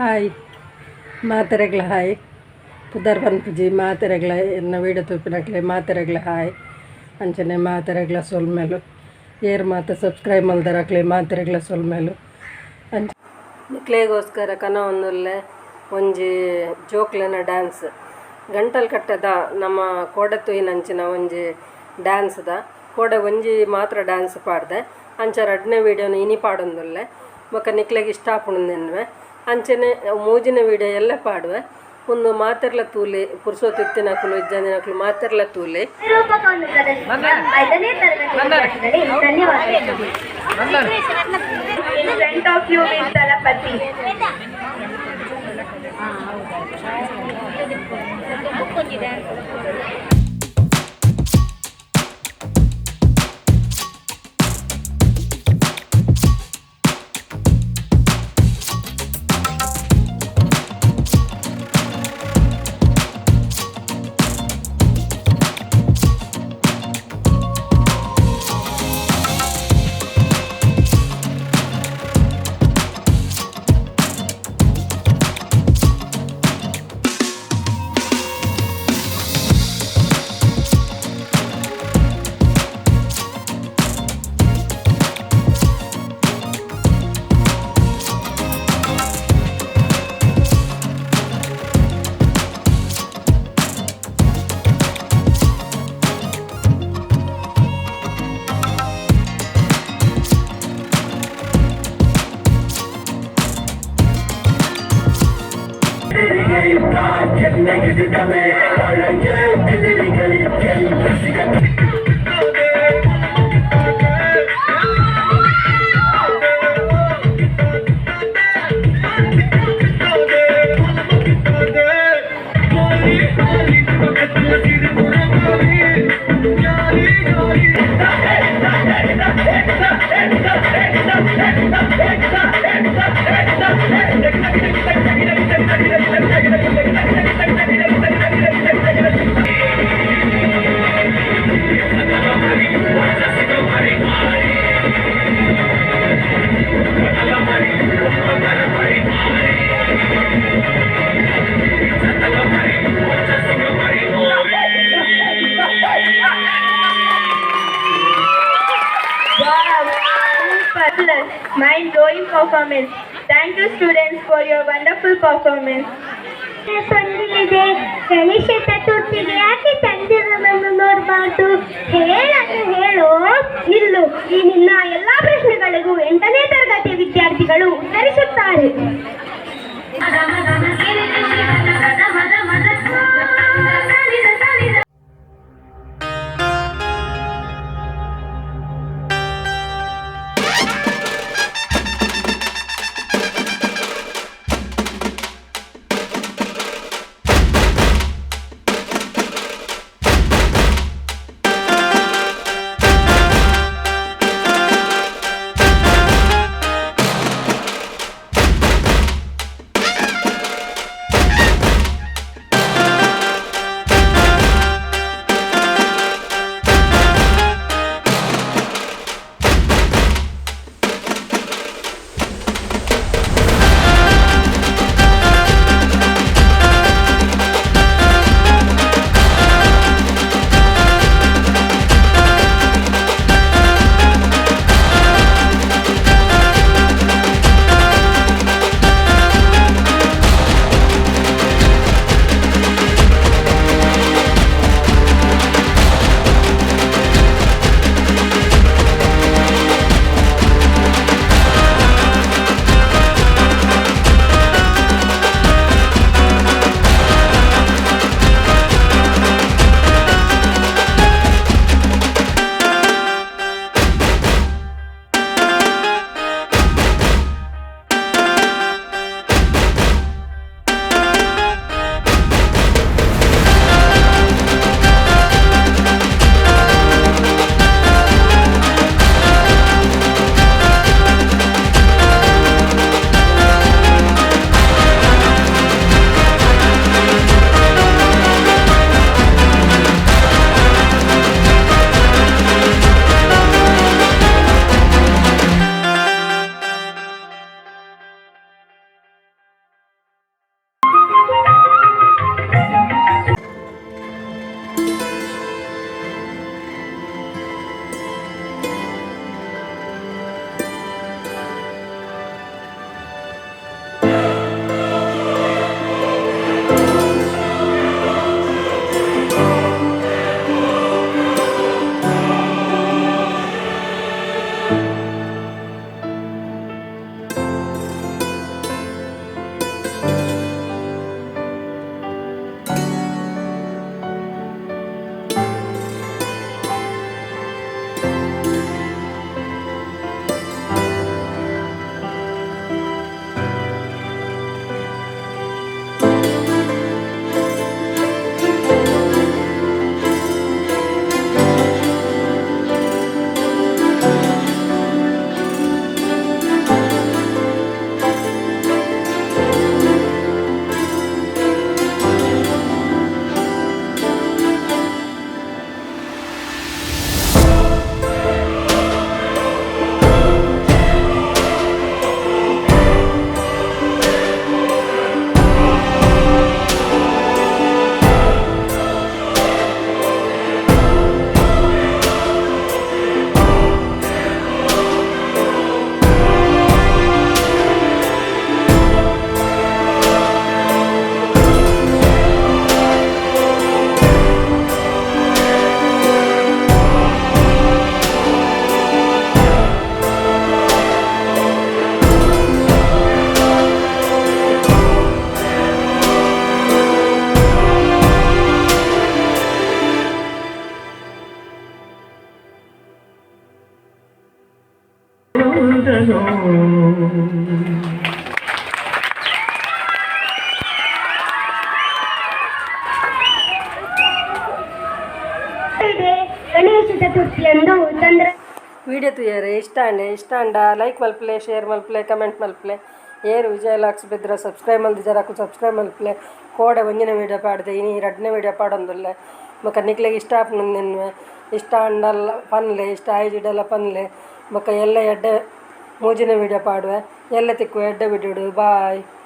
Hi ಮಾತೆರೆಗ್ಲ hi ಪುದರ್ ಪನ್ಪುಜಿ ಮಾತೆರೆಗ್ಲ ಎನ್ನ video ತೂಪಿನಕ್ಲೆ ಮಾತೆರೆಗ್ಲ hi ಅಂಚನೆ ಮಾತೆರೆಗ್ಲ ಸೊಲ್ಮೇಲು ಏರ್ ಮಾತ ಸಬ್ಸ್ಕ್ರೈಬ್ ಮಲ್ದರಕ್ಲೆ ಮಾತೆರೆಗ್ಲ ಸೊಲ್ಮೇಲು ಅಂಚ ನಿಕ್ಲೆಗೋಸ್ಕರ ಕನ ಒಂದುಲ್ಲೆ ಒಂಜಿ ಜೋಕ್ಲೆನ ಡ್ಯಾನ್ಸ್ ಗಂಟಲು ಕಟ್ಟದ ನಮ್ಮ ಕೋಡೆ ತುಯಿನಂಚಿನ ಒಂಜಿ ಡ್ಯಾನ್ಸ್ದ ಕೋಡೆ ಒಂಜಿ ಮಾತ್ರ ಡ್ಯಾನ್ಸ್ ಪಾಡ್ದೆ ಅಂಚ ರಡ್ನೇ ವೀಡಿಯೋನ ಇನಿ ಪಾಡೊಂದುಲ್ಲೆ ಬೊಕ ನಿಕ್ಲೆಗೆ ಇಷ್ಟ ಆಪುಂದೆನ್ವೆ ಅಂಚನೆ ಮೂಜಿನ ವೀಡಿಯೋ ಎಲ್ಲ ಪಾಡುವೆ ಒಂದು ಮಾತೆರ್ಲ ತೂಲೆ ಪುರುಸೋತಿತ್ತಿನಕಲು ಇಜ್ಜಂದಿನಕಲು ಮಾತೆರ್ಲ ತೂಲೆ Mind-blowing performance. Thank you students for your wonderful performance. Ganesha ಚತುರ್ಥಿಗೆ ಯಾಕೆ ಚಂದಿರನನ್ನು ನೋಡಬಾರ್ದು ಹೇಳು ನಿಲ್ಲು. ಈ ನಿನ್ನ ಎಲ್ಲಾ ಪ್ರಶ್ನೆಗಳಿಗೂ 8ನೇ ತರಗತಿಯ ವಿದ್ಯಾರ್ಥಿಗಳು ಉತ್ತರಿಸುತ್ತಾರೆ. ಗಣೇಶ ಚತುರ್ಥಿಯಂದು ಚಂದ್ರ ವೀಡಿಯೋ ತುಯ್ಯಾರೆ ಇಷ್ಟ ಅಂಡ ಲೈಕ್ ಮಲ್ಪಲೆ ಶೇರ್ ಮಲ್ಪಲೆ ಕಮೆಂಟ್ ಮಲ್ಪಲೆ ಏರು ವಿಜಯ ಲಾಕ್ಸ್ ಬೆದ್ರ ಸಬ್ಸ್ಕ್ರೈಬ್ ಮಲ್ದಿದ್ದಾರಕು ಸಬ್ಸ್ಕ್ರೈಬ್ ಮಲ್ಪಲೆ ಕೋಡೆ ಒಂಜಿನ ವೀಡಿಯೋ ಪಾಡ್ದೆ ಇನಿ ರಡ್ನೇ ವೀಡಿಯೋ ಪಾಡೊಂದುಲ್ಲೆ ಬೊಕ ನಿಕ್ಲೆಗ್ ಇಷ್ಟ ಆಪುಂಡು ಇಷ್ಟ ಅಂಡಲ್ಲ ಪನ್ಲೆ ಇಷ್ಟ ಆಯ್ಜಿಡಲ್ಲ ಪನ್ಲೆ ಬೊಕ ಎಲ್ಲ ಎಡ್ಡೆ ಮೂಜಿನ ವೀಡಿಯೋ ಪಾಡುವೆ ಎಲ್ಲ ತಿಕ್ಕುವ ಎಡ್ಡೆ ಬಿಡುಡು ಬಾಯ್.